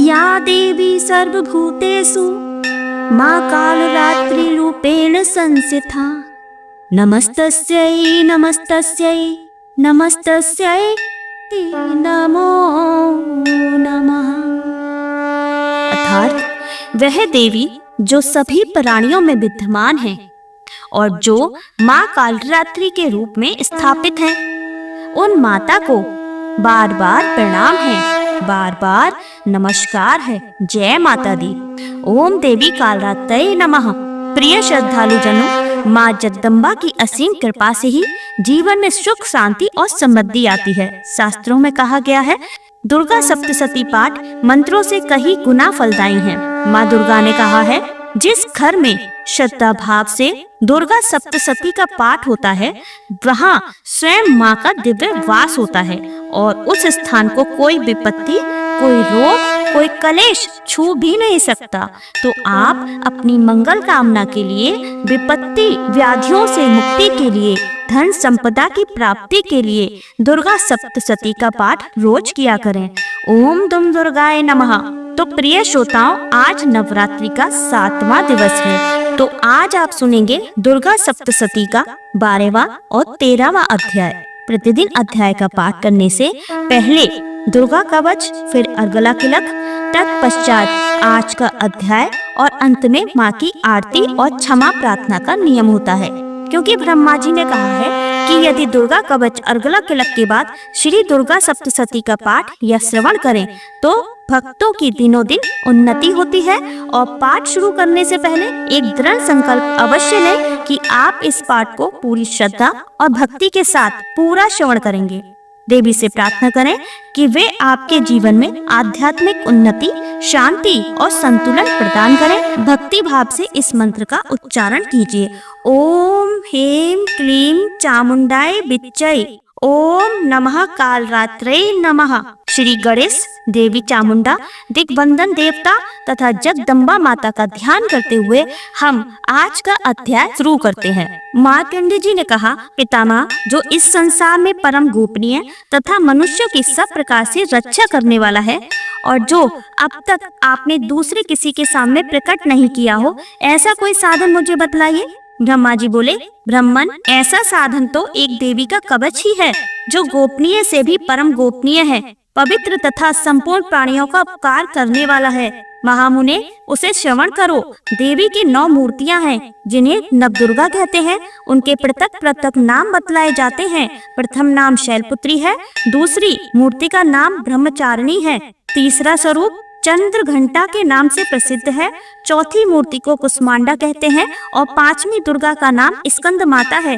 या देवी सर्वभूतेषु माँ कालरात्रिरूपेण संस्थिता नमस्तस्यै नमस्तस्यै नमस्तस्यै ते नमो नमः। अर्थात वह देवी जो सभी प्राणियों में विद्यमान है और जो माँ कालरात्रि के रूप में स्थापित है, उन माता को बार बार प्रणाम है, बार बार नमस्कार है। जय माता दी। ओम देवी कालरात्रै नमः। प्रिय श्रद्धालु जनों, माँ जगदम्बा की असीम कृपा से ही जीवन में सुख, शांति और समृद्धि आती है। शास्त्रों में कहा गया है, दुर्गा सप्तशती पाठ मंत्रों से कहीं गुना फलदायी है। माँ दुर्गा ने कहा है, जिस घर में श्रद्धा भाव से दुर्गा सप्तशती का पाठ होता है, वहाँ स्वयं माँ का दिव्य वास होता है और उस स्थान को कोई विपत्ति, कोई रोग, कोई कलेश छू भी नहीं सकता। तो आप अपनी मंगल कामना के लिए, विपत्ति व्याधियों से मुक्ति के लिए, धन संपदा की प्राप्ति के लिए दुर्गा सप्तशती का पाठ रोज किया करें। ओम दुम दुर्गाय नमः। तो प्रिय श्रोताओं, आज नवरात्रि का 7वां दिवस है। तो आज आप सुनेंगे दुर्गा सप्तशती का 12वां और 13वां अध्याय। प्रतिदिन अध्याय का पाठ करने से पहले दुर्गा कवच, फिर अर्गला किलक, तत्पश्चात आज का अध्याय और अंत में माँ की आरती और क्षमा प्रार्थना का नियम होता है। क्योंकि ब्रह्मा जी ने कहा है कि यदि दुर्गा कवच, अर्गला किलक के बाद श्री दुर्गा सप्तशती का पाठ या श्रवण करें तो भक्तों की दिनों दिन उन्नति होती है। और पाठ शुरू करने से पहले एक दृढ़ संकल्प अवश्य लें कि आप इस पाठ को पूरी श्रद्धा और भक्ति के साथ पूरा श्रवण करेंगे। देवी से प्रार्थना करें कि वे आपके जीवन में आध्यात्मिक उन्नति, शांति और संतुलन प्रदान करें। भक्ति भाव से इस मंत्र का उच्चारण कीजिए। ओम ह्रीं क्लीं चामुंडाय विच्चै, ओम नमः कालरात्रै नमः। श्री गणेश, देवी चामुंडा, दिग्बंधन देवता तथा जगदम्बा माता का ध्यान करते हुए हम आज का अध्याय शुरू करते हैं। मार्कंडेय जी ने कहा, पितामह, जो इस संसार में परम गोपनीय तथा मनुष्यों की सब प्रकार से रक्षा करने वाला है और जो अब तक आपने दूसरे किसी के सामने प्रकट नहीं किया हो, ऐसा कोई साधन मुझे बतलाइए। ब्रह्मा जी बोले, ब्राह्मण, ऐसा साधन तो एक देवी का कवच ही है, जो गोपनीय से भी परम गोपनीय है, पवित्र तथा संपूर्ण प्राणियों का उपकार करने वाला है। महामुने, उसे श्रवण करो। देवी की 9 मूर्तियां हैं, जिन्हें नवदुर्गा कहते हैं। उनके पृथक पृथक नाम बतलाए जाते हैं। प्रथम नाम शैलपुत्री है, दूसरी मूर्ति का नाम ब्रह्मचारिणी है, तीसरा स्वरूप चंद्र घंटा के नाम से प्रसिद्ध है, चौथी मूर्ति को कुष्मांडा कहते हैं और 5वीं दुर्गा का नाम स्कंद माता है।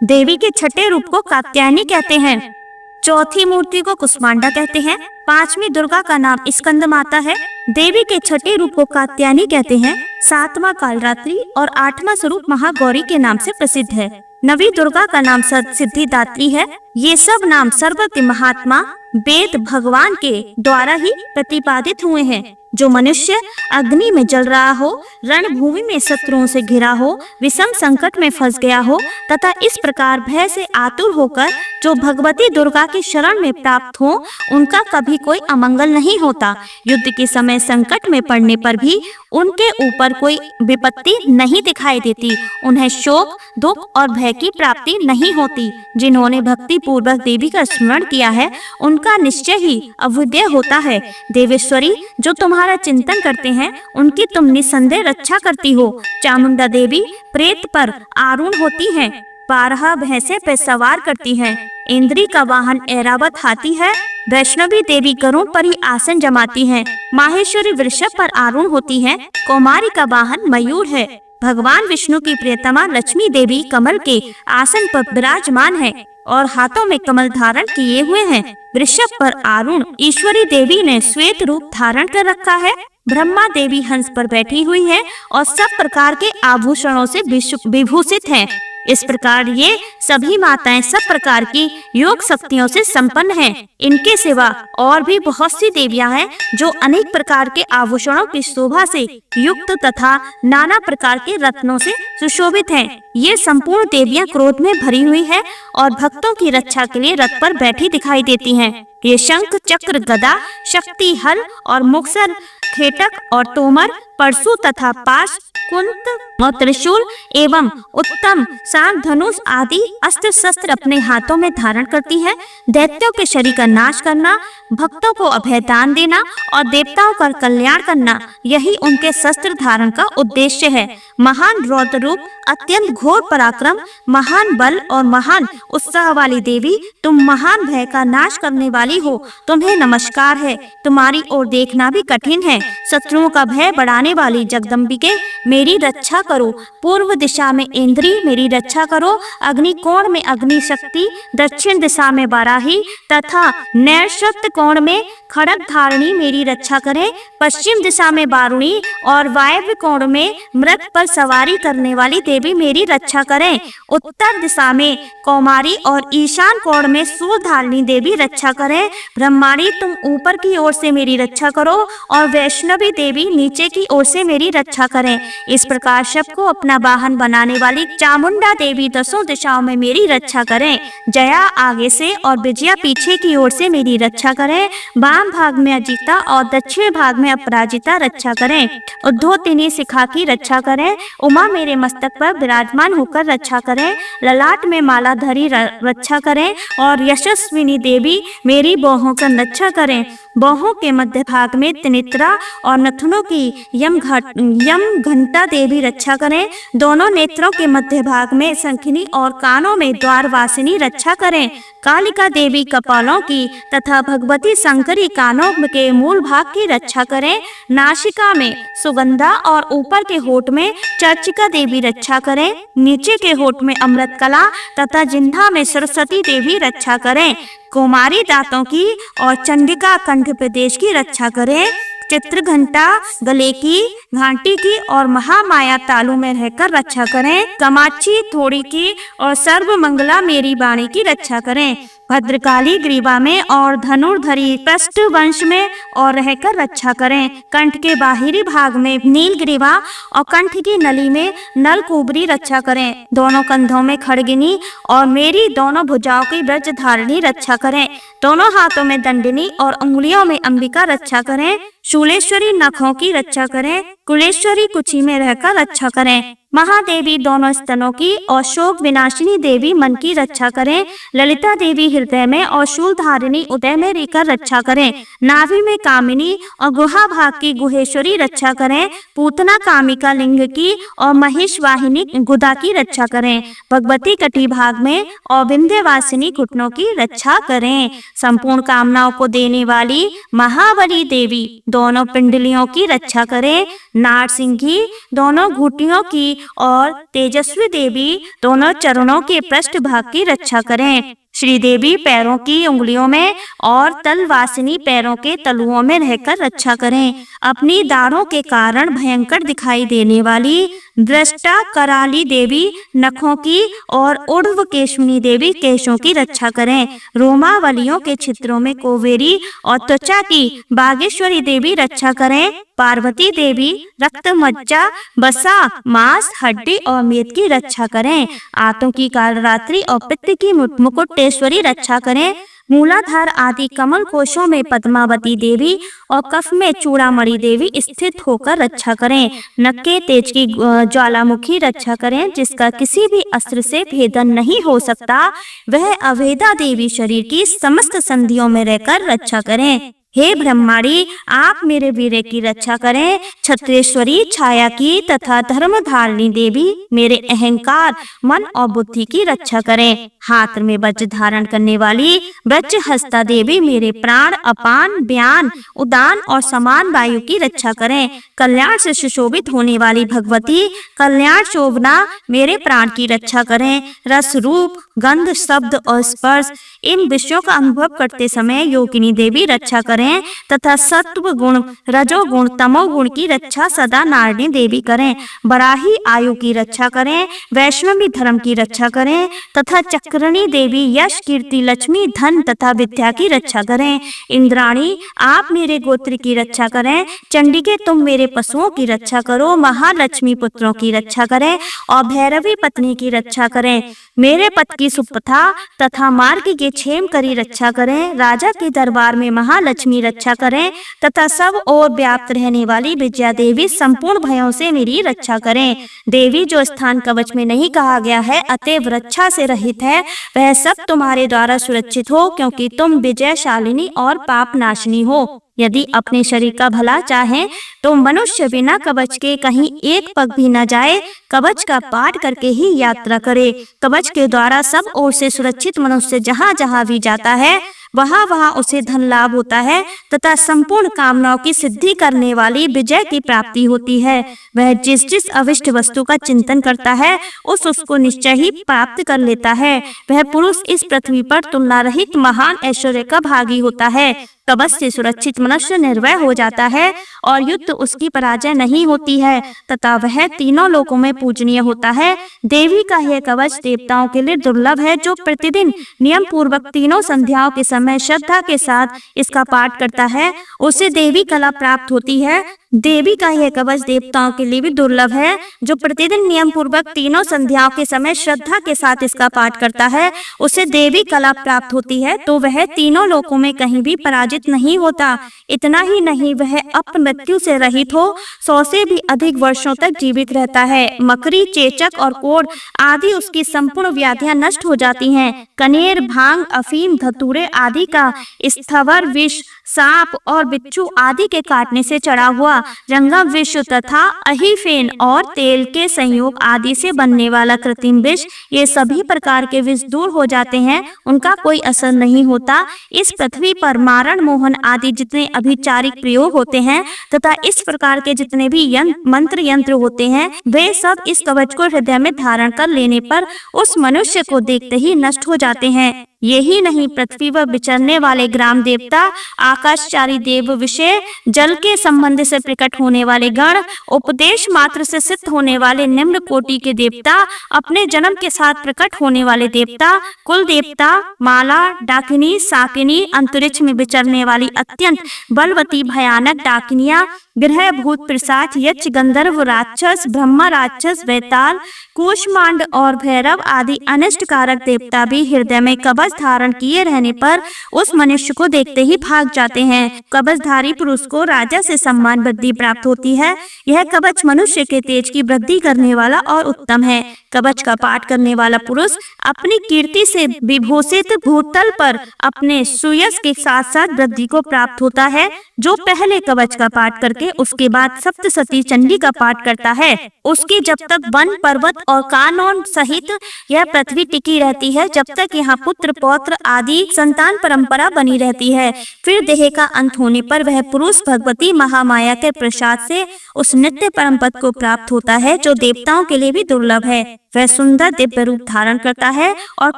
देवी के छठे रूप को कात्यायनी कहते हैं, चौथी मूर्ति को कुष्मांडा कहते हैं, 5वीं दुर्गा का नाम स्कंद माता है। देवी के छठे रूप को कात्यायनी कहते हैं, 7वां कालरात्रि और 8वां स्वरूप महागौरी के नाम से प्रसिद्ध है। 9वीं दुर्गा का नाम सिद्धिदात्री है। ये सब नाम सर्वज्ञ महात्मा वेद भगवान के द्वारा ही प्रतिपादित हुए हैं। जो मनुष्य अग्नि में जल रहा हो, रणभूमि में शत्रुओं से घिरा हो, विषम संकट में फंस गया हो तथा इस प्रकार भय से आतुर होकर जो भगवती दुर्गा की शरण में प्राप्त हो, उनका कभी कोई अमंगल नहीं होता। युद्ध के समय संकट में पड़ने पर भी उनके ऊपर कोई विपत्ति नहीं दिखाई देती। उन्हें शोक, दुख और भय की प्राप्ति नहीं होती। जिन्होंने भक्ति पूर्वक देवी का स्मरण किया है, उनका निश्चय ही अभ्युदय होता है। देवेश्वरी, जो तुम्हारा चिंतन करते हैं, उनकी तुम निसंदेह रक्षा करती हो। चामुंडा देवी प्रेत पर आरूढ़ होती हैं, 12 भैंसे पे सवार करती हैं। इंद्री का वाहन ऐरावत हाथी है। वैष्णवी देवी गरुड़ पर ही आसन जमाती हैं। माहेश्वरी वृषभ पर आरूढ़ होती हैं। कौमारी का वाहन मयूर है। भगवान विष्णु की प्रियतमा लक्ष्मी देवी कमल के आसन पर विराजमान है और हाथों में कमल धारण किए हुए हैं। वृषभ पर आरूढ़ ईश्वरी देवी ने श्वेत रूप धारण कर रखा है। ब्रह्मा देवी हंस पर बैठी हुई है और सब प्रकार के आभूषणों से विभूषित हैं। इस प्रकार ये सभी माताएं सब प्रकार की योग शक्तियों से संपन्न हैं। इनके सिवा और भी बहुत सी देवियां हैं जो अनेक प्रकार के आभूषणों की शोभा से युक्त तथा नाना प्रकार के रत्नों से सुशोभित हैं। ये संपूर्ण देवियां क्रोध में भरी हुई है और भक्तों की रक्षा के लिए रथ पर बैठी दिखाई देती हैं। ये शंख, चक्र, गदा, शक्ति, हल और मुक्सर, खेटक और तोमर, परशु तथा पाश, कुंत और त्रिशूल एवं उत्तम शांग, धनुष आदि अस्त्र शस्त्र अपने हाथों में धारण करती है। दैत्यों के शरीर का नाश करना, भक्तों को अभय दान देना और देवताओं का कल्याण करना, यही उनके शस्त्र धारण का उद्देश्य है। महान रौद्र रूप, अत्यंत घोर पराक्रम, महान बल और महान उत्साह वाली देवी, तुम महान भय का नाश करने वाली हो। तुम्हें नमस्कार है। तुम्हारी ओर देखना भी कठिन है। शत्रुओं का भय बढ़ाने वाली जगदम्बिके, मेरी रक्षा करो। पूर्व दिशा में इंद्री, मेरी रक्षा करो। अग्नि कोण में अग्नि शक्ति, दक्षिण दिशा में वाराही तथा नैऋत्य कोण में खड़ग धारणी, मेरी रक्षा करें। पश्चिम दिशा में वारुणी और वायव्य कोण में मृग पर सवारी करने वाली देवी, मेरी रक्षा करें। उत्तर दिशा में कौमारी और ईशान कोण में सूर्य धारणी देवी, रक्षा करें। ब्रह्माणी, तुम ऊपर की ओर से मेरी रक्षा करो और वैष्णवी देवी नीचे की ओर से मेरी रक्षा करें। इस प्रकार सबको अपना वाहन बनाने वाली चामुंडा देवी दसों दिशाओं में मेरी रक्षा करें। जया आगे से और विजया पीछे की ओर से मेरी रक्षा करें। वाम भाग में अजिता और दक्षिण भाग में अपराजिता रक्षा करें। उद्धोतिनी शिखा की रक्षा करें। उमा मेरे मस्तक पर विराजमान होकर रक्षा करें। ललाट में मालाधारी रक्षा करें और यशस्विनी देवी मेरी बाहों का रक्षा करें। बाहों के मध्य भाग में त्रिनेत्रा और नथनों की यम घंटा देवी रक्षा करें। दोनों नेत्रों के मध्य भाग में शंखिनी और कानों में द्वारवासिनी रक्षा करें। कालिका देवी कपालों की तथा भगवती शंकरी कानों के मूल भाग की रक्षा करें। नासिका में सुगंधा और ऊपर के होठ में चर्चिका देवी रक्षा करें। नीचे के होठ में अमृतकला तथा जिह्वा में सरस्वती देवी रक्षा करें। कुमारी दांतों की और चंडिका कंठ प्रदेश की रक्षा करें। चित्र घंटा गले की, घाटी की और महामाया तालु में रहकर रक्षा करें। कमाची थोड़ी की और सर्वमंगला मेरी वाणी की रक्षा करें। भद्रकाली ग्रीवा में और धनुर्धरी पृष्ठ वंश में और रहकर रक्षा करें। कंठ के बाहरी भाग में नील ग्रीवा और कंठ की नली में नलकुबरी रक्षा करें। दोनों कंधों में खड़गिनी और मेरी दोनों भुजाओं की ब्रज धारणी रक्षा करें। दोनों हाथों में दंडिनी और उंगलियों में अंबिका रक्षा करें। शूलेश्वरी नखों की रक्षा करें। कुलेश्वरी कुची में रहकर रक्षा करें। महादेवी दोनों स्तनों की और शोक विनाशिनी देवी मन की रक्षा करें। ललिता देवी हृदय में और शूलधारिणी उदय में रहकर रक्षा करें। नाभि में कामिनी और गुहा भाग की गुहेश्वरी रक्षा करें। पूतना कामिका लिंग की और महिष वाहिनी गुदा की रक्षा करें। भगवती कटी भाग में और विंध्यवासिनी घुटनों की रक्षा करें। संपूर्ण कामनाओं को देने वाली महाबली देवी दोनों पिंडलियों की रक्षा करें। नारसिंही दोनों घुटियों की और तेजस्वी देवी दोनों चरणों के पृष्ठ भाग की रक्षा करें। श्रीदेवी पैरों की उंगलियों में और तलवासिनी पैरों के तलुओं में रहकर रक्षा करें। अपनी दाढ़ों के कारण भयंकर दिखाई देने वाली दृष्टा कराली देवी नखों की और उर्ध्व केशवनी देवी केशों की रक्षा करें। रोमावलियों के छिद्रों में कोवेरी और त्वचा की बागेश्वरी देवी रक्षा करें। पार्वती देवी रक्त, मज्जा, बसा, मांस, हड्डी और मेद की रक्षा करें। आंतों की कालरात्रि और पित्त की मुकुटेश्वरी रक्षा करें। मूलाधार आदि कमल कोशों में पद्मावती देवी और कफ में चूड़ामणि देवी स्थित होकर रक्षा करें। नक के तेज की ज्वालामुखी रक्षा करें, जिसका किसी भी अस्त्र से भेदन नहीं हो सकता। वह अभेदा देवी शरीर की समस्त संधियों में रहकर रक्षा करें। हे ब्रह्माणी, आप मेरे वीर की रक्षा करें। छत्रेश्वरी छाया की तथा धर्मधारिणी देवी मेरे अहंकार, मन और बुद्धि की रक्षा करें। हाथ में वज्र धारण करने वाली वज्र हस्ता देवी मेरे प्राण, अपान, व्यान, उदान और समान वायु की रक्षा करें। कल्याण से सुशोभित होने वाली भगवती कल्याण शोभना मेरे प्राण की रक्षा करें। रस, रूप, गंध, शब्द और स्पर्श इन विषयों का अनुभव करते समय योगिनी देवी रक्षा करें। करें तथा सत्व गुण, रजोगुण, तमोगुण की रक्षा सदा नारिणी देवी करें। बराही आयु की रक्षा करें, वैष्णवी धर्म की रक्षा करें तथा चक्रणी देवी यश, कीर्ति, लक्ष्मी, धन तथा विद्या की रक्षा करें। इंद्राणी आप मेरे गोत्र की रक्षा करें। चंडिके तुम मेरे पशुओं की रक्षा करो। महालक्ष्मी पुत्रों की रक्षा करें और भैरवी पत्नी की रक्षा करें। मेरे पद की सुपथा तथा मार्ग के क्षेम करी रक्षा करें। राजा के दरबार में महालक्ष्मी रक्षा करें तथा सब ओर व्याप्त रहने वाली विद्या देवी संपूर्ण भयों से मेरी रक्षा करें। देवी जो स्थान कवच में नहीं कहा गया है अतएव रक्षा से रहित है, वह सब तुम्हारे द्वारा सुरक्षित हो, क्योंकि तुम विजयशालिनी और पाप नाशिनी हो। यदि अपने शरीर का भला चाहें तो मनुष्य बिना कवच के कहीं एक पग भी न जाए, कवच का पाठ करके ही यात्रा करे। कवच के द्वारा सब ओर से सुरक्षित मनुष्य जहाँ जहाँ भी जाता है वहाँ वहाँ उसे धन लाभ होता है तथा संपूर्ण कामनाओं की सिद्धि करने वाली विजय की प्राप्ति होती है। वह जिस जिस अविष्ट वस्तु का चिंतन करता है उसको निश्चय ही प्राप्त कर लेता है। वह पुरुष इस पृथ्वी पर तुलना रहित महान ऐश्वर्य का भागी होता है। कवच से सुरक्षित मनुष्य निर्भय हो जाता है और युद्ध उसकी पराजय नहीं होती है तथा वह तीनों लोकों में पूजनीय होता है। देवी का यह कवच देवताओं के लिए दुर्लभ है। जो प्रतिदिन नियम पूर्वक तीनों संध्याओं के समय श्रद्धा के साथ इसका पाठ करता है उसे देवी कला प्राप्त होती है। देवी का यह कवच देवताओं के लिए भी दुर्लभ है। जो प्रतिदिन नियम पूर्वक तीनों संध्याओं के समय श्रद्धा के साथ इसका पाठ करता है उसे देवी कला प्राप्त होती है, तो वह तीनों लोकों में कहीं भी पराजित नहीं होता। इतना ही नहीं, वह अपमृत्यु से रहित हो 100 से भी अधिक वर्षों तक जीवित रहता है। मकड़ी, चेचक और कोढ़ आदि उसकी संपूर्ण व्याधियां नष्ट हो जाती हैं। कनेर, भांग, अफीम, धतूरे आदि का स्थवर विष, सांप और बिच्छू आदि के काटने से चढ़ा हुआ जंगम विष तथा अहिफेन और तेल के संयोग आदि से बनने वाला कृत्रिम विष, ये सभी प्रकार के विष दूर हो जाते हैं, उनका कोई असर नहीं होता। इस पृथ्वी पर मारण, मोहन आदि जितने अभिचारिक प्रयोग होते हैं तथा इस प्रकार के जितने भी मंत्र यंत्र होते हैं वे सब इस कवच को हृदय में धारण कर लेने पर उस मनुष्य को देखते ही नष्ट हो जाते हैं। यही नहीं, पृथ्वी पर विचरने वाले ग्राम देवता, आकाशचारी देव, विषय जल के संबंध से प्रकट होने वाले गण, उपदेश मात्र से सिद्ध होने वाले निम्न कोटि के देवता, अपने जन्म के साथ प्रकट होने वाले देवता, कुल देवता, माला, डाकिनी, साकिनी, अंतरिक्ष में विचरने वाली अत्यंत बलवती भयानक डाकिनियां, ग्रह, भूत, पिशाच, यक्ष, गंधर्व, राक्षस, ब्रह्मा, राक्षस, बैताल, कूष्मांड और भैरव आदि अनिष्ट कारक देवता भी हृदय में कवच धारण किए रहने पर उस मनुष्य को देखते ही भाग जाते हैं। कवचधारी पुरुष को राजा से सम्मान वृद्धि प्राप्त होती है। यह कवच मनुष्य के तेज की वृद्धि करने वाला और उत्तम है। कवच का पाठ करने वाला पुरुष अपनी कीर्ति से विभूषित भूतल पर अपने सुयश के साथ साथ वृद्धि को प्राप्त होता है। जो पहले कवच का पाठ करके उसके बाद सप्तशती चंडी का पाठ करता है उसकी जब तक वन, पर्वत और कानौन सहित यह पृथ्वी टिकी रहती है, जब तक यहाँ पुत्र, पौत्र आदि संतान परंपरा बनी रहती है। फिर देह का अंत होने पर वह पुरुष भगवती महामाया के प्रसाद से उस नित्य परम पद को प्राप्त होता है जो देवताओं के लिए भी दुर्लभ है। वह सुंदर दिव्य रूप धारण करता है और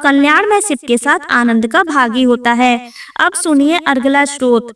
कल्याणमय शिव के साथ आनंद का भागी होता है। अब सुनिए अगला श्लोक।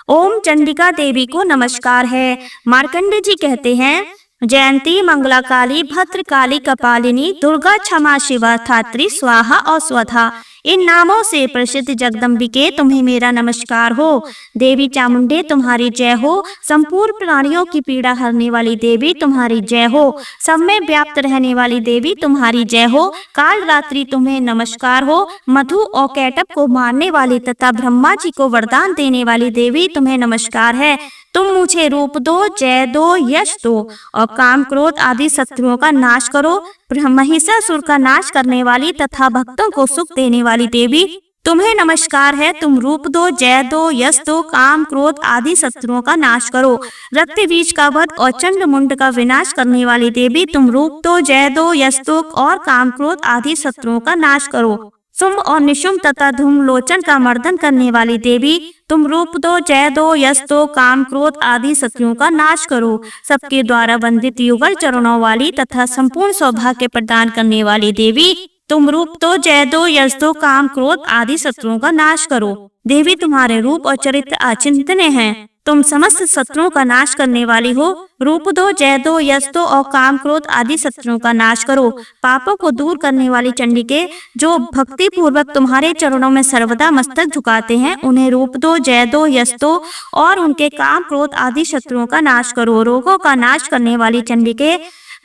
ओम चंडिका देवी को नमस्कार है। मार्कंडेय जी कहते हैं, जयंती, मंगला काली, भद्र काली, कपालिनी, दुर्गा, क्षमा, शिवा, धात्री, स्वाहा और स्वधा, इन नामों से प्रसिद्ध जगदम्बिके तुम्हें मेरा नमस्कार हो। देवी चामुंडे तुम्हारी जय हो। संपूर्ण प्राणियों की पीड़ा हरने वाली देवी तुम्हारी जय हो। सब में व्याप्त रहने वाली देवी तुम्हारी जय हो। काल रात्रि तुम्हें नमस्कार हो। मधु और कैटब को मारने वाली तथा ब्रह्मा जी को वरदान देने वाली देवी तुम्हें नमस्कार है। तुम मुझे रूप दो, जय दो, यश दो और काम, क्रोध आदि शत्रुओं का नाश करो। महिषासुर का नाश करने वाली तथा भक्तों को सुख देने वाली देवी तुम्हें नमस्कार है। तुम रूप दो, जय दो, यश दो, काम, क्रोध आदि शत्रुओं का नाश करो। रक्त बीज का वध और चंड मुंड का विनाश करने वाली देवी तुम रूप दो, जय दो, यश दो और काम, क्रोध आदि शत्रुओं का नाश करो। शुंभ और निशुंभ तथा धूम लोचन का मर्दन करने वाली देवी तुम रूप दो, जय दो, यश दो, काम, क्रोध आदि शत्रुओं का नाश करो। सबके द्वारा वंदित युगल चरणों वाली तथा संपूर्ण सौभाग्य प्रदान करने वाली देवी तुम रूप दो, जय दो, यश दो, काम क्रोध आदि शत्रुओं का नाश करो। देवी तुम्हारे रूप और चरित्र अचिंतनीय हैं। तुम समस्त शत्रुओं का नाश करने वाली हो। रूप दो, जय दो, यश दो और काम क्रोध आदि शत्रुओं का नाश करो। पापों को दूर करने वाली चंडिके, जो भक्ति पूर्वक तुम्हारे चरणों में सर्वदा मस्तक झुकाते हैं, उन्हें रूप दो, जय दो, यश दो और उनके काम क्रोध आदि शत्रुओं का नाश करो। रोगों का नाश करने वाली चंडिके,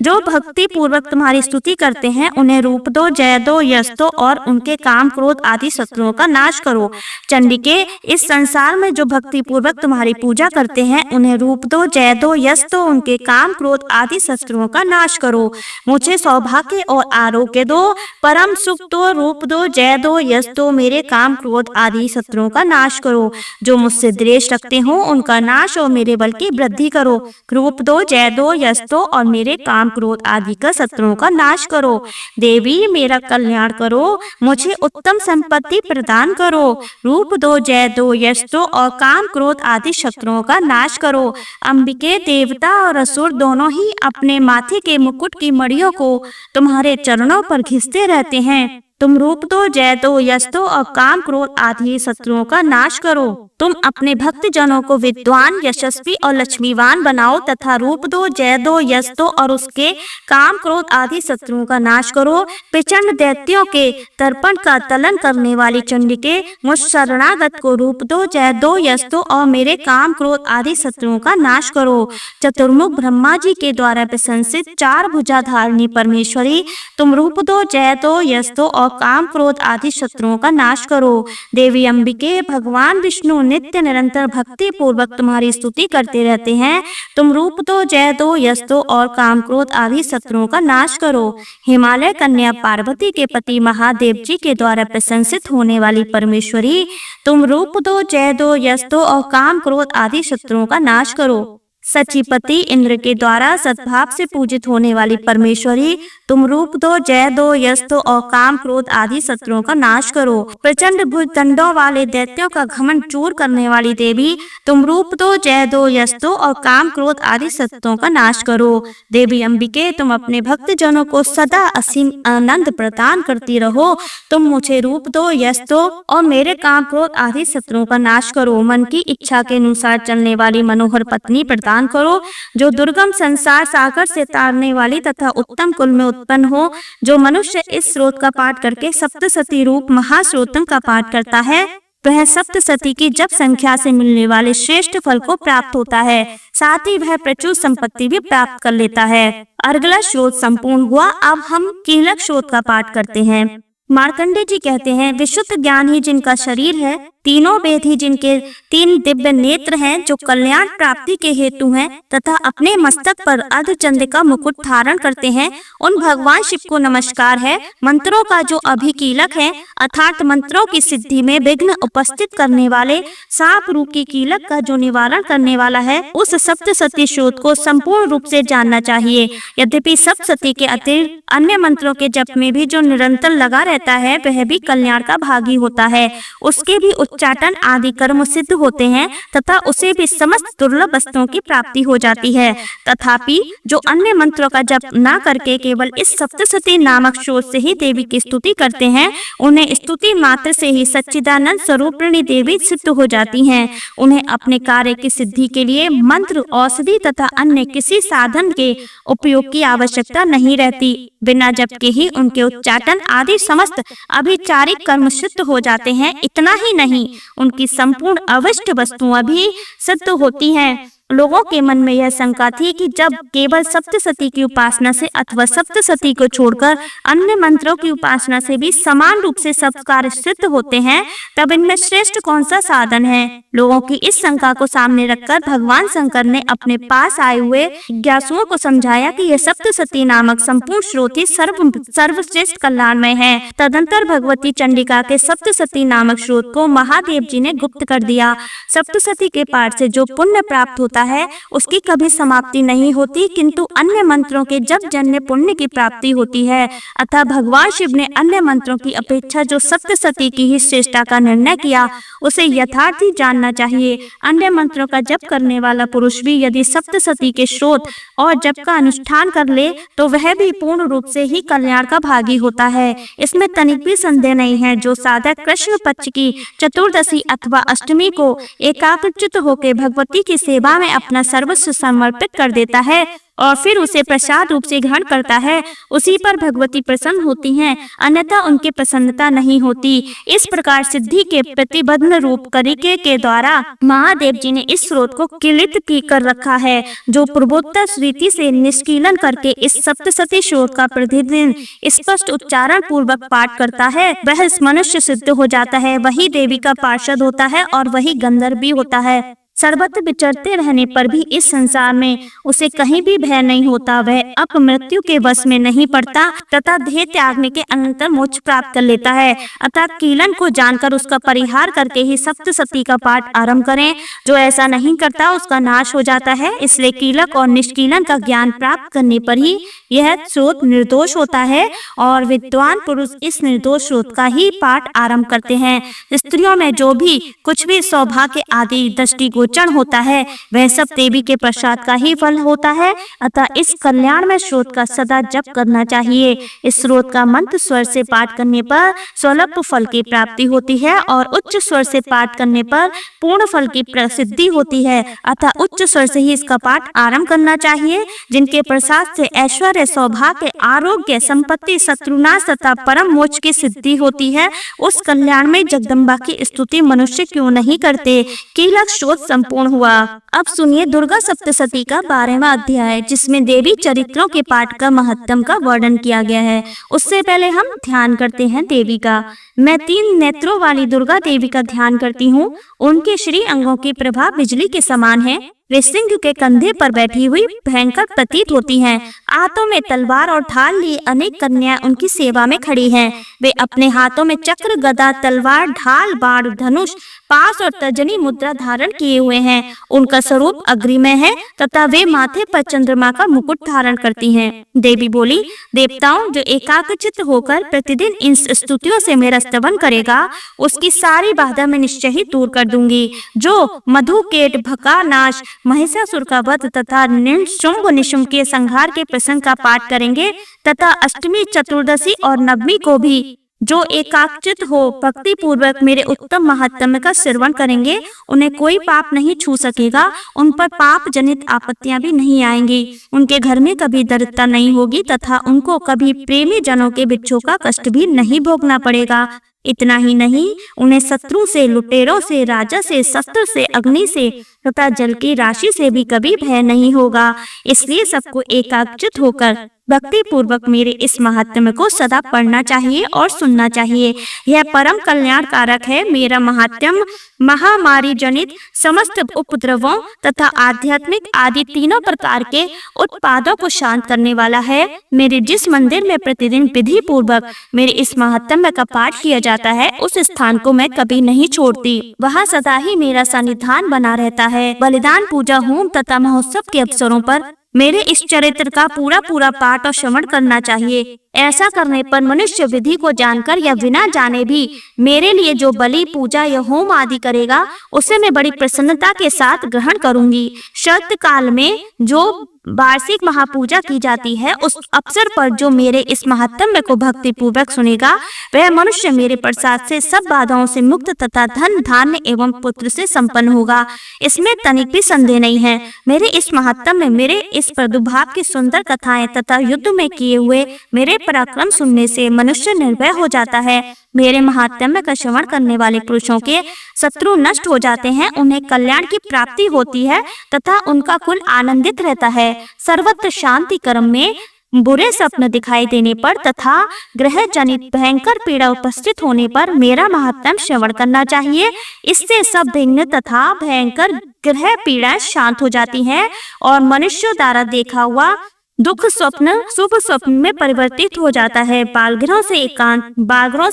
जो भक्ति पूर्वक तुम्हारी स्तुति करते हैं, उन्हें रूप दो, जय दो, यश दो और उनके काम क्रोध आदि शत्रुओं का नाश करो। चंडिके, इस संसार में जो भक्ति पूर्वक तुम्हारी पूजा करते हैं, उन्हें रूप दो, जय दो, यश दो, उनके काम क्रोध आदि शत्रुओं का नाश करो। मुझे सौभाग्य और आरोग्य दो, परम सुख दो, रूप दो, जय दो, यश दो, मेरे काम क्रोध आदि शत्रुओं का नाश करो। जो मुझसे द्वेष रखते हो, उनका नाश और मेरे बल की वृद्धि करो। रूप दो, जय दो, यश दो और मेरे काम क्रोध आदि का शत्रुओं का नाश करो। देवी, मेरा कल्याण करो, मुझे उत्तम संपत्ति प्रदान करो। रूप दो, जय दो, यश दो और काम क्रोध आदि शत्रुओं का नाश करो। अंबिके, देवता और असुर दोनों ही अपने माथे के मुकुट की मड़ियों को तुम्हारे चरणों पर घिसते रहते हैं। तुम रूप दो, जय दो, यश दो और काम क्रोध आदि शत्रुओं का नाश करो। तुम अपने भक्त जनों को विद्वान, यशस्वी और लक्ष्मीवान बनाओ तथा रूप दो, जय दो, यश दो और उसके काम क्रोध आदि शत्रुओं का नाश करो। प्रचंड दैत्यों के तर्पण का तलन करने वाली चंडिके, मुझ शरणागत को रूप दो, जय दो, यश दो और मेरे काम क्रोध आदि शत्रुओं का नाश करो। चतुर्मुख ब्रह्मा जी के द्वारा प्रशंसित चार भुजा धारिणी परमेश्वरी, तुम रूप दो, जय दो, यश दो और काम क्रोध आदि शत्रुओं का नाश करो। देवी अंबिके, भगवान विष्णु नित्य निरंतर भक्ति पूर्वक तुम्हारी स्तुति करते रहते हैं। तुम रूप दो, जय दो, यश दो और काम क्रोध आदि शत्रुओं का नाश करो। हिमालय कन्या पार्वती के पति महादेव जी के द्वारा प्रशंसित होने वाली परमेश्वरी, तुम रूप दो, जय दो, यश दो और काम क्रोध आदि शत्रुओं का नाश करो। सचिपति इंद्र के द्वारा सद्भाव से पूजित होने वाली परमेश्वरी, तुम रूप दो, जय दो, यश दो और काम क्रोध आदि शत्रुओं का नाश करो। प्रचंड भुजदंडों वाले दैत्यों का घमंड चूर करने वाली देवी, तुम रूप दो, जय दो, यश दो और काम क्रोध आदि शत्रुओं का नाश करो। देवी अंबिके, तुम अपने भक्त जनों को सदा असीम आनंद प्रदान करती रहो। तुम मुझे रूप दो, यश दो और मेरे काम क्रोध आदि शत्रुओं का नाश करो। मन की इच्छा के अनुसार चलने वाली मनोहर पत्नी प्रदान करो, जो दुर्गम संसार सागर से तारने वाली तथा उत्तम कुल में उत्पन्न हो। जो मनुष्य इस स्रोत का पाठ करके सप्तसती रूप महास्रोतम का पाठ करता है, वह सप्तसती की जप संख्या से मिलने वाले श्रेष्ठ फल को प्राप्त होता है। साथ ही वह प्रचुर संपत्ति भी प्राप्त कर लेता है। अर्गला स्रोत संपूर्ण हुआ। अब हम कीलक स्रोत का पाठ करते हैं। मार्कंडे जी कहते हैं, विशुद्ध ज्ञान ही जिनका शरीर है, तीनों वेद ही जिनके तीन दिव्य नेत्र हैं, जो कल्याण प्राप्ति के हेतु हैं तथा अपने मस्तक पर अर्धचंद्रिका मुकुट धारण करते हैं, उन भगवान शिव को नमस्कार है। मंत्रों का जो अभिकीलक है, अर्थात मंत्रों की सिद्धि में विघ्न उपस्थित करने वाले, सांप रूपी कीलक का जो निवारण करने वाला है, उस सप्तसती स्रोत को संपूर्ण रूप से जानना चाहिए। यद्यपि सप्तसती के अतिरिक्त अन्य मंत्रों के जप में भी जो निरंतर लगा रहता है, वह भी कल्याण का भागी होता है। उसके भी उच्चाटन आदि कर्म सिद्ध होते हैं तथा उसे भी समस्त दुर्लभ वस्तुओं की प्राप्ति हो जाती है। तथापि जो अन्य मंत्रों का जप न करके केवल इस सप्तसती नामक स्रोत से ही देवी की स्तुति करते हैं, उन्हें स्तुति मात्र से ही सच्चिदानंद स्वरूपिणी देवी सिद्ध हो जाती हैं। उन्हें अपने कार्य की सिद्धि के लिए मंत्र, औषधि तथा अन्य किसी साधन के उपयोग की आवश्यकता नहीं रहती। बिना जप के ही उनके उच्चाटन आदि समस्त अभिचारिक कर्म सिद्ध हो जाते हैं। इतना ही नहीं, उनकी संपूर्ण अविष्ट वस्तुएं भी सिद्ध होती हैं। लोगों के मन में यह शंका थी कि जब केवल सप्तसती की उपासना से अथवा सप्तसती को छोड़कर अन्य मंत्रों की उपासना से भी समान रूप से सब कार्य सिद्ध होते हैं, तब इनमें श्रेष्ठ कौन सा साधन है। लोगों की इस शंका को सामने रखकर भगवान शंकर ने अपने पास आए हुए जिज्ञासुओं को समझाया कि यह सप्तसती नामक संपूर्ण स्रोत ही सर्वश्रेष्ठ कल्याणमय है। तदंतर भगवती चंडिका के सप्तसती नामक स्रोत को महादेव जी ने गुप्त कर दिया। सप्तसती के पाठ से जो पुण्य प्राप्त होता होता है उसकी कभी समाप्ति नहीं होती, किंतु अन्य मंत्रों के जब जन्य पुण्य की प्राप्ति होती है। अतः भगवान शिव ने अन्य मंत्रों की अपेक्षा जो सप्तशती की ही श्रेष्ठता का निर्णय किया उसे यथार्थ ही जानना चाहिए। अन्य मंत्रों का जप करने वाला पुरुष भी यदि सप्तशती के स्रोत और जप का अनुष्ठान कर ले तो वह भी पूर्ण रूप से ही कल्याण का भागी होता है, इसमें तनिक भी संदेह नहीं है। जो साधक कृष्ण पक्ष की चतुर्दशी अथवा अष्टमी को एकाग्रचित्त होकर भगवती की सेवा में अपना सर्वस्व समर्पित कर देता है और फिर उसे प्रसाद रूप से ग्रहण करता है, उसी पर भगवती प्रसन्न होती हैं, अन्यथा उनकी प्रसन्नता नहीं होती। इस प्रकार सिद्धि के प्रतिबद्ध रूप करिके के द्वारा महादेव जी ने इस स्रोत को किलित की कर रखा है, जो पूर्वोत्तर स्मृति से निष्कीलन करके इस सप्तशती स्रोत का प्रतिदिन स्पष्ट उच्चारण पूर्वक पाठ करता है वह इस मनुष्य सिद्ध हो जाता है, वही देवी का पार्षद होता है और वही गंधर्व भी होता है। सर्वत्र विचरते रहने पर भी इस संसार में उसे कहीं भी भय नहीं होता, वह अब मृत्यु के वश में नहीं पड़ता तथा देह त्यागने के अनंतर मोक्ष प्राप्त कर लेता है। अतः कीलन को जानकर उसका परिहार करके ही सप्तशती का पाठ आरंभ करें, जो ऐसा नहीं करता उसका नाश हो जाता है। इसलिए कीलक और निष्कीलन का ज्ञान प्राप्त करने पर ही यह स्रोत निर्दोष होता है और विद्वान पुरुष इस निर्दोष स्रोत का ही पाठ आरंभ करते हैं। स्त्रियों में जो भी कुछ भी सौभाग्य आदि दृष्टि गोचर होता है वह सब देवी के प्रसाद का ही फल होता है। अतः इस कल्याण में स्रोत का सदा जप करना चाहिए। इस स्रोत का मंत्र स्वर से पाठ करने पर स्वल्प फल की प्राप्ति होती है और उच्च स्वर से पाठ करने पर पूर्ण फल की प्रसिद्धि होती है। अतः उच्च स्वर से ही इसका पाठ आरंभ करना चाहिए। जिनके प्रसाद से ऐश्वर्य, सौभाग्य, आरोग्य, संपत्ति, शत्रुनाश तथा परम मोक्ष की सिद्धि होती है, उस कल्याण में जगदम्बा की स्तुति मनुष्य क्यों नहीं करते। कीलक स्रोत संपूर्ण हुआ। अब सुनिए दुर्गा सप्तशती का 12वां अध्याय, जिसमें देवी चरित्रों के पाठ का महत्तम का वर्णन किया गया है। उससे पहले हम ध्यान करते हैं देवी का। मैं 3 नेत्रों वाली दुर्गा देवी का ध्यान करती हूँ। उनके श्री अंगों की प्रभा बिजली के समान है। वे सिंह के कंधे पर बैठी हुई भयंकर प्रतीत होती हैं। हाथों में तलवार और ढाल लिए अनेक कन्याएं उनकी सेवा में खड़ी हैं। वे अपने हाथों में चक्र, गदा, तलवार, ढाल, बाण, धनुष, पाश और तर्जनी मुद्रा धारण किए हुए हैं। उनका स्वरूप अग्निमय है तथा वे माथे पर चंद्रमा का मुकुट धारण करती हैं। देवी बोली, देवताओं, जो एकाग्रचित्त होकर प्रतिदिन इन स्तुतियों से मेरा स्तवन करेगा उसकी सारी बाधा मैं निश्चय ही दूर कर दूंगी। जो मधुकेट, भका नाश, महिषासुर का वध तथा शुंभ निशुंभ के संहार के प्रसंग का पाठ करेंगे तथा अष्टमी, चतुर्दशी और नवमी को भी जो एकाग्रचित्त हो भक्ति पूर्वक मेरे उत्तम महात्म्य का श्रवण करेंगे, उन्हें कोई पाप नहीं छू सकेगा, उन पर पाप जनित आपत्तियां भी नहीं आएंगी, उनके घर में कभी दरिद्रता नहीं होगी तथा उनको कभी प्रेमी जनों के बिच्छों का कष्ट भी नहीं भोगना पड़ेगा। इतना ही नहीं, उन्हें शत्रु से, लुटेरों से, राजा से, शस्त्र से, अग्नि से तथा जल की राशि से भी कभी भय नहीं होगा। इसलिए सबको एकाग्रचित्त होकर भक्ति पूर्वक मेरे इस महात्म्य को सदा पढ़ना चाहिए और सुनना चाहिए। यह परम कल्याण कारक है। मेरा महात्म्य महामारी जनित समस्त उपद्रवों तथा आध्यात्मिक आदि तीनों प्रकार के उत्पादों को शांत करने वाला है। मेरे जिस मंदिर में प्रतिदिन विधि पूर्वक मेरे इस महात्म्य का पाठ किया जाता है, उस स्थान को मैं कभी नहीं छोड़ती। वहाँ सदा ही मेरा सन्निधान बना रहता है। बलिदान, पूजा, होम तथा महोत्सव के अवसरों पर मेरे इस चरित्र का पूरा पाठ और श्रवण करना चाहिए। ऐसा करने पर मनुष्य विधि को जानकर या बिना जाने भी मेरे लिए जो बलि, पूजा या होम आदि करेगा उसे मैं बड़ी प्रसन्नता के साथ ग्रहण करूंगी। शरद काल में जो वार्षिक महापूजा की जाती है, उस अवसर पर जो मेरे इस महात्म्य को भक्ति पूर्वक सुनेगा वह मनुष्य मेरे प्रसाद से सब बाधाओं से मुक्त तथा धन, धान्य एवं पुत्र से संपन्न होगा। इसमें तनिक भी संदेह नहीं है। मेरे इस महात्म्य, मेरे इस प्रादुर्भाव की सुंदर कथाएं तथा युद्ध में किए हुए मेरे पराक्रम सुनने से मनुष्य निर्भय हो जाता है। मेरे महात्म्य का श्रवण करने वाले पुरुषों के शत्रु नष्ट हो जाते हैं, उन्हें कल्याण की प्राप्ति होती है तथा उनका कुल आनंदित रहता है। सर्वत्र शांति क्रम में बुरे स्वप्न दिखाई देने पर तथा ग्रह जनित भयंकर पीड़ा उपस्थित होने पर मेरा महात्म्य श्रवण करना चाहिए। इससे सब विघ्न तथा भयंकर ग्रह पीड़ाएं शांत हो जाती हैं और मनुष्यों द्वारा देखा हुआ दुख स्वप्न शुभ स्वप्न में परिवर्तित हो जाता है। बालगृहों से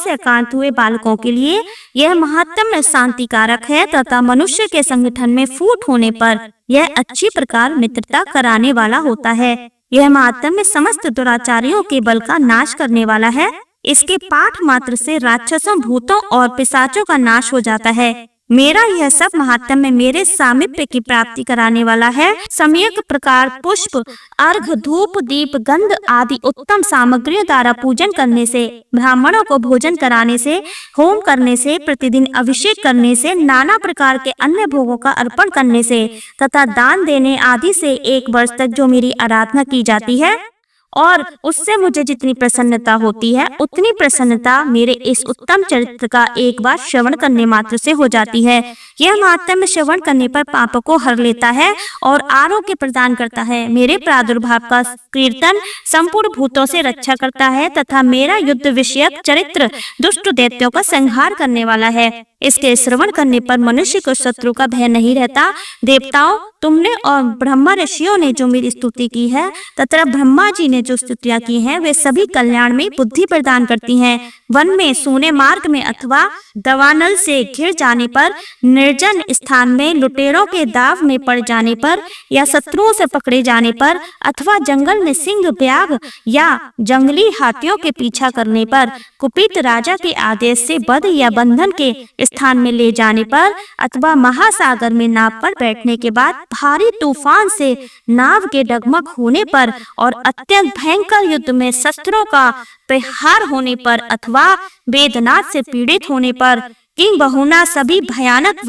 एकांत हुए बालकों के लिए यह महात्म्य शांति कारक है तथा मनुष्य के संगठन में फूट होने पर यह अच्छी प्रकार मित्रता कराने वाला होता है। यह महात्म्य समस्त दुराचारियों के बल का नाश करने वाला है। इसके पाठ मात्र से राक्षसों, भूतों और पिशाचों का नाश हो जाता है। मेरा यह सब महात्म्य मेरे सामीप्य की प्राप्ति कराने वाला है। सम्यक प्रकार पुष्प, अर्घ, धूप, दीप, गंध आदि उत्तम सामग्रियों द्वारा पूजन करने से, ब्राह्मणों को भोजन कराने से, होम करने से, प्रतिदिन अभिषेक करने से, नाना प्रकार के अन्य भोगों का अर्पण करने से तथा दान देने आदि से 1 वर्ष तक जो मेरी आराधना की जाती है और उससे मुझे जितनी प्रसन्नता होती है उतनी प्रसन्नता मेरे इस उत्तम चरित्र का एक बार श्रवण करने मात्र से हो जाती है। यह महात्म्य श्रवण करने पर पापों को हर लेता है और आरोग्य प्रदान करता है। मेरे प्रादुर्भाव का कीर्तन संपूर्ण भूतों से रक्षा करता है तथा मेरा युद्ध विषयक चरित्र दुष्ट दैत्यों का संहार करने वाला है। इसके श्रवण करने पर मनुष्य को शत्रु का भय नहीं रहता। देवताओं, तुमने और ब्रह्मा ऋषियों ने जो मेरी स्तुति की है तथा ब्रह्मा जी ने जो स्तुतियां की हैं वे सभी कल्याण में बुद्धि प्रदान करती हैं। वन में, सोने मार्ग में अथवा दवानल से घिर जाने पर, निर्जन स्थान में लुटेरों के दाव में पड़ जाने पर या शत्रुओं से पकड़े जाने पर अथवा जंगल में सिंह, व्याघ्र या जंगली हाथियों के पीछा करने पर, कुपित राजा के आदेश से बध या बंधन के स्थान में ले जाने पर अथवा महासागर में नाव पर बैठने के बाद भारी तूफान से नाव के डगमग होने पर और अत्यंत भयंकर युद्ध में शस्त्रों का प्रहार होने पर अथवा वेदनाथ से पीड़ित होने पर, किंग बहुना सभी भयानक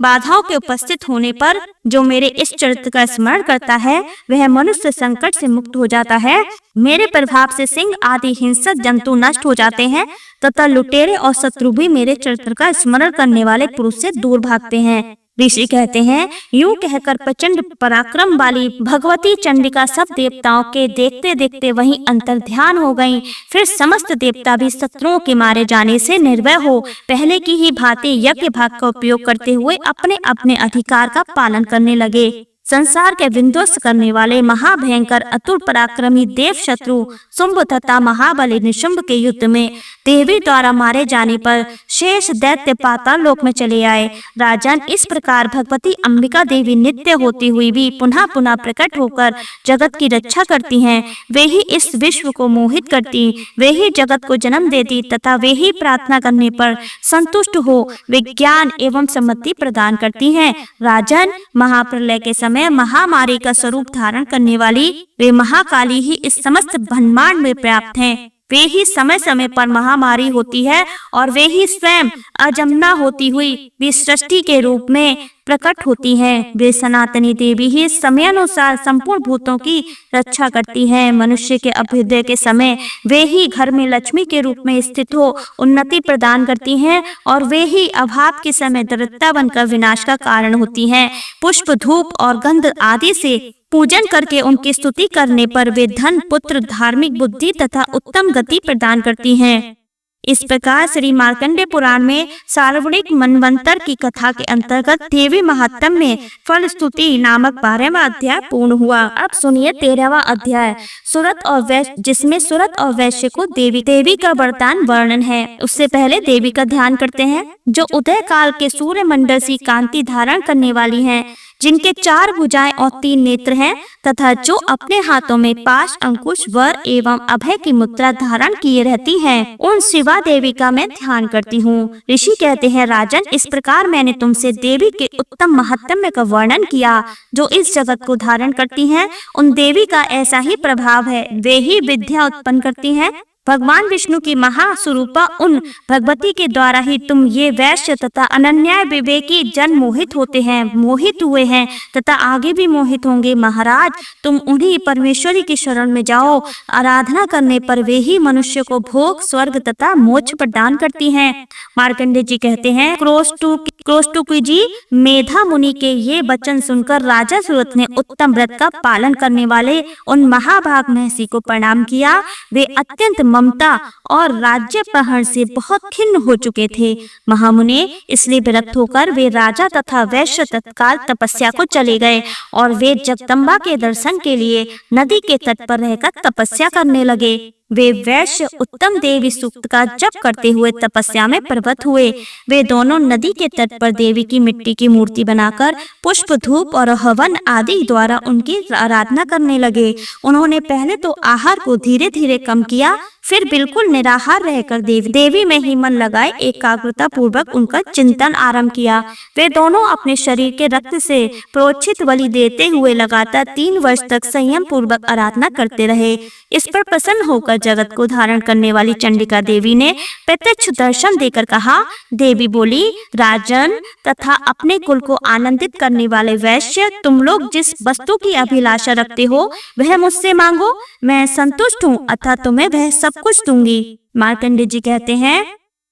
बाधाओं के उपस्थित होने पर जो मेरे इस चरित्र का स्मरण करता है वह मनुष्य संकट से मुक्त हो जाता है। मेरे प्रभाव से सिंह आदि हिंसक जंतु नष्ट हो जाते हैं तथा लुटेरे और शत्रु भी मेरे चरित्र का स्मरण करने वाले पुरुष से दूर भागते हैं। ऋषि कहते हैं, यूं कहकर प्रचंड पराक्रम वाली भगवती चंडिका सब देवताओं के देखते देखते वहीं अंतर ध्यान हो गईं। फिर समस्त देवता भी शत्रुओं के मारे जाने से निर्भय हो पहले की ही भांति यज्ञ भाग का उपयोग करते हुए अपने अपने अधिकार का पालन करने लगे। संसार के विध्वंस करने वाले महाभयंकर अतुल पराक्रमी देव शत्रु शुंभ तथा महाबली निशुंभ के युद्ध में देवी द्वारा मारे जाने पर शेष दैत्य पाताल लोक में चले आए। राजन, इस प्रकार भगवती अंबिका देवी नित्य होती हुई भी पुनः पुनः प्रकट होकर जगत की रक्षा करती हैं। वे ही इस विश्व को मोहित करती, वे ही जगत को जन्म देती तथा वे ही प्रार्थना करने पर संतुष्ट हो विज्ञान एवं सम्मति प्रदान करती हैं। राजन, महाप्रलय के समय महामारी का स्वरूप धारण करने वाली वे महाकाली ही इस समस्त ब्रह्मांड में पर्याप्त हैं। वे ही समय समय पर महामारी होती है और वे ही स्वयं अजन्मा होती हुई भी सृष्टि के रूप में प्रकट होती हैं। वे सनातनी देवी ही समयानुसार संपूर्ण भूतों की रक्षा करती हैं। मनुष्य के अभ्युदय के समय वे ही घर में लक्ष्मी के रूप में स्थित हो उन्नति प्रदान करती हैं और वे ही अभाव के समय दरिद्रता बनकर विनाश का कारण होती हैं। पुष्प, धूप और गंध आदि से पूजन करके उनकी स्तुति करने पर वे धन, पुत्र, धार्मिक बुद्धि तथा उत्तम गति प्रदान करती हैं। इस प्रकार श्री मार्कंडेय पुराण में सार्वणिक मनवंतर की कथा के अंतर्गत देवी महात्म्य में फल स्तुति नामक 12वां अध्याय पूर्ण हुआ। अब सुनिए 13वां अध्याय सुरत और वैश्य, जिसमें सुरत और वैश्य को देवी का वरदान वर्णन है। उससे पहले देवी का ध्यान करते हैं जो उदय काल के सूर्य मंडल सी कांति धारण करने वाली हैं, जिनके 4 भुजाएं और 3 नेत्र हैं तथा जो अपने हाथों में पाश, अंकुश, वर एवं अभय की मुद्रा धारण किए रहती हैं, उन शिवा देवी का मैं ध्यान करती हूँ। ऋषि कहते हैं, राजन, इस प्रकार मैंने तुमसे देवी के उत्तम महात्म्य का वर्णन किया जो इस जगत को धारण करती हैं। उन देवी का ऐसा ही प्रभाव है, वे ही विद्या उत्पन्न करती हैं। भगवान विष्णु की महास्वरूपा उन भगवती के द्वारा ही तुम ये वैश्य तथा अनन्याय विवेकी जन मोहित होते हैं, मोहित हुए हैं तथा आगे भी मोहित होंगे। महाराज, तुम उन्हीं परमेश्वरी की शरण में जाओ। आराधना करने पर वे ही मनुष्य को भोग, स्वर्ग तथा मोक्ष प्रदान करती हैं। मार्कंडेय जी कहते हैं, क्रोष्टुकी जी, मेधा मुनि के ये वचन सुनकर राजा सुरत ने उत्तम व्रत का पालन करने वाले उन महाभाग महर्षि को प्रणाम किया। वे अत्यंत ममता और राज्यापहरण से बहुत खिन्न हो चुके थे। महामुनि इसलिए विरक्त होकर वे राजा तथा वैश्य तत्काल तपस्या को चले गए और वे जगदम्बा के दर्शन के लिए नदी के तट पर रहकर तपस्या करने लगे। वे वैश्य उत्तम देवी सूक्त का जप करते हुए तपस्या में प्रवृत्त हुए। वे दोनों नदी के तट पर देवी की मिट्टी की मूर्ति बनाकर पुष्प, धूप और हवन आदि द्वारा उनकी आराधना करने लगे। उन्होंने पहले तो आहार को धीरे धीरे कम किया, फिर बिल्कुल निराहार रहकर देवी में ही मन लगाए एकाग्रता पूर्वक उनका चिंतन आरंभ किया। वे दोनों अपने शरीर के रक्त से प्रोक्षित बलि देते हुए लगातार 3 वर्ष तक संयम पूर्वक आराधना करते रहे। इस पर प्रसन्न होकर जगत को धारण करने वाली चंडिका देवी ने प्रत्यक्ष दर्शन देकर कहा। देवी बोली, राजन तथा अपने कुल को आनंदित करने वाले वैश्य, तुम लोग जिस वस्तु की अभिलाषा रखते हो वह मुझसे मांगो, मैं संतुष्ट हूँ अतः तुम्हें वह सब कुछ दूंगी। मार्कंडेय जी कहते हैं,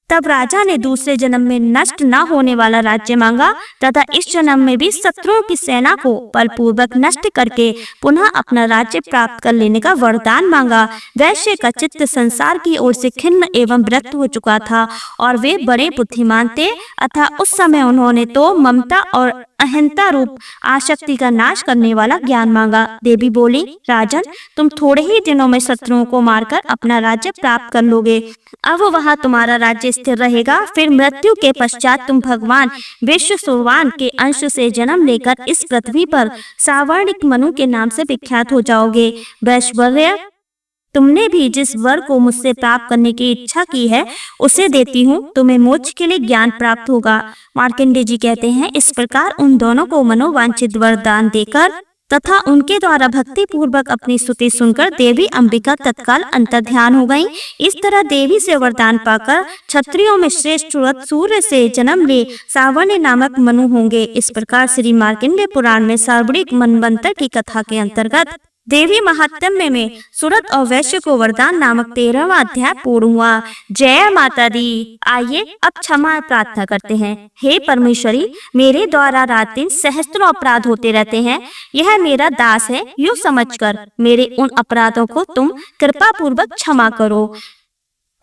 तब राजा ने दूसरे जन्म में नष्ट न होने वाला राज्य मांगा तथा इस जन्म में भी शत्रुओं की सेना को बलपूर्वक नष्ट करके पुनः अपना राज्य प्राप्त कर लेने का वरदान मांगा। वैश्य का चित्त संसार की ओर से खिन्न एवं विरक्त हो चुका था और वे बड़े बुद्धिमान थे अतः उस समय उन्होंने तो ममता और अहंता रूप आसक्ति का नाश करने वाला ज्ञान मांगा। देवी बोली, राजन, तुम थोड़े ही दिनों में शत्रुओं को मारकर अपना राज्य प्राप्त कर लोगे। अब वहाँ तुम्हारा राज्य स्थिर रहेगा। फिर मृत्यु के पश्चात तुम भगवान विश्वसुरवान के अंश से जन्म लेकर इस पृथ्वी पर सावर्णिक मनु के नाम से विख्यात हो जाओगे। वैश्वर्य, तुमने भी जिस वर को मुझसे प्राप्त करने की इच्छा की है उसे देती हूँ, तुम्हें मोक्ष के लिए ज्ञान प्राप्त होगा। मार्कंडेय जी कहते हैं, इस प्रकार उन दोनों को मनोवांछित वरदान देकर तथा उनके द्वारा भक्ति पूर्वक अपनी स्तुति सुनकर देवी अंबिका तत्काल अंतर्ध्यान हो गईं। इस तरह देवी से वरदान पाकर क्षत्रियों में श्रेष्ठ सूरत सूर्य से जन्म ले सावर्ण्य नामक मनु होंगे। इस प्रकार श्री मार्कंडेय पुराण में सावर्णिक मनवंतर की कथा के अंतर्गत देवी महात्म्य में सूरत और वैश्य को वरदान नामक 13वां अध्याय पूर्ण हुआ। जय माता दी। आइए अब क्षमा प्रार्थना करते हैं। हे परमेश्वरी, मेरे द्वारा रात दिन सहस्त्रों अपराध होते रहते हैं। यह मेरा दास है, यूँ समझकर मेरे उन अपराधों को तुम कृपा पूर्वक क्षमा करो।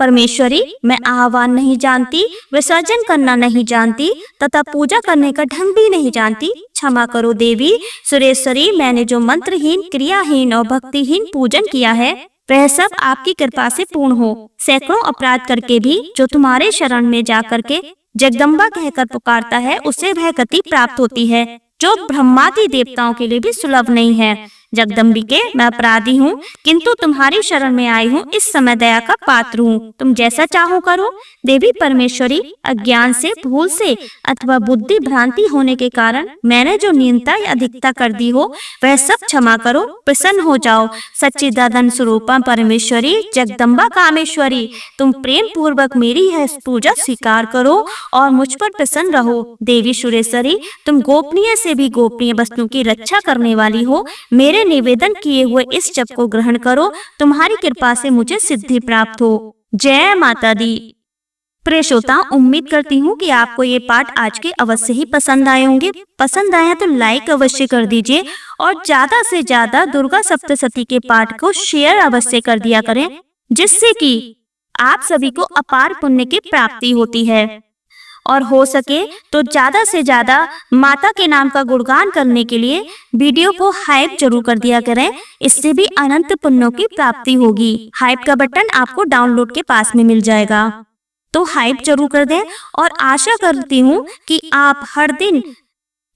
परमेश्वरी, मैं आह्वान नहीं जानती, विसर्जन करना नहीं जानती तथा पूजा करने का ढंग भी नहीं जानती, क्षमा करो देवी। सुरेश्वरी, मैंने जो मंत्रहीन, क्रियाहीन और भक्तिहीन पूजन किया है वह सब आपकी कृपा से पूर्ण हो। सैकड़ों अपराध करके भी जो तुम्हारे शरण में जा करके जगदम्बा कहकर पुकारता है उसे वह गति प्राप्त होती है जो ब्रह्मादि देवताओं के लिए भी सुलभ नहीं है। जगदम्बिके, मैं अपराधी हूँ किंतु तुम्हारी शरण में आई हूँ, इस समय दया का पात्र हूँ, तुम जैसा चाहो करो। देवी परमेश्वरी, अज्ञान से, भूल से अथवा बुद्धि भ्रांति होने के कारण मैंने जो न्यूनता या अधिकता कर दी हो वह सब क्षमा करो, प्रसन्न हो जाओ। सच्चिदानंद स्वरूपा परमेश्वरी, जगदम्बा कामेश्वरी, तुम प्रेम पूर्वक मेरी यह पूजा स्वीकार करो और मुझ पर प्रसन्न रहो। देवी सुरेश्वरी, तुम गोपनीय से भी गोपनीय वस्तु की रक्षा करने वाली हो, मेरे निवेदन किए हुए इस जप को ग्रहण करो, तुम्हारी कृपा से मुझे सिद्धि प्राप्त हो। जय माता दी। प्रिय श्रोता, उम्मीद करती हूँ कि आपको ये पाठ आज के अवश्य ही पसंद आए होंगे। पसंद आया तो लाइक अवश्य कर दीजिए और ज्यादा से ज्यादा दुर्गा सप्तशती के पाठ को शेयर अवश्य कर दिया करें, जिससे कि आप सभी को अपार पुण्य की प्राप्ति होती है। और हो सके तो ज्यादा से ज्यादा माता के नाम का गुणगान करने के लिए वीडियो को हाइप जरूर कर दिया करें, इससे भी अनंत पुण्यों की प्राप्ति होगी। हाइप का बटन आपको डाउनलोड के पास में मिल जाएगा, तो हाइप जरूर कर दें। और आशा करती हूँ कि आप हर दिन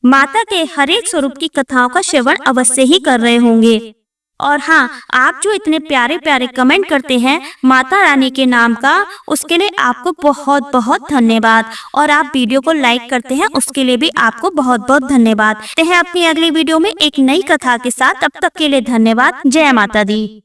माता के हर एक स्वरूप की कथाओं का श्रवण अवश्य ही कर रहे होंगे। और हाँ, आप जो इतने प्यारे प्यारे कमेंट करते हैं माता रानी के नाम का, उसके लिए आपको बहुत बहुत धन्यवाद। और आप वीडियो को लाइक करते हैं उसके लिए भी आपको बहुत बहुत धन्यवाद। ते हैं अपनी अगली वीडियो में एक नई कथा के साथ। तब तक के लिए धन्यवाद। जय माता दी।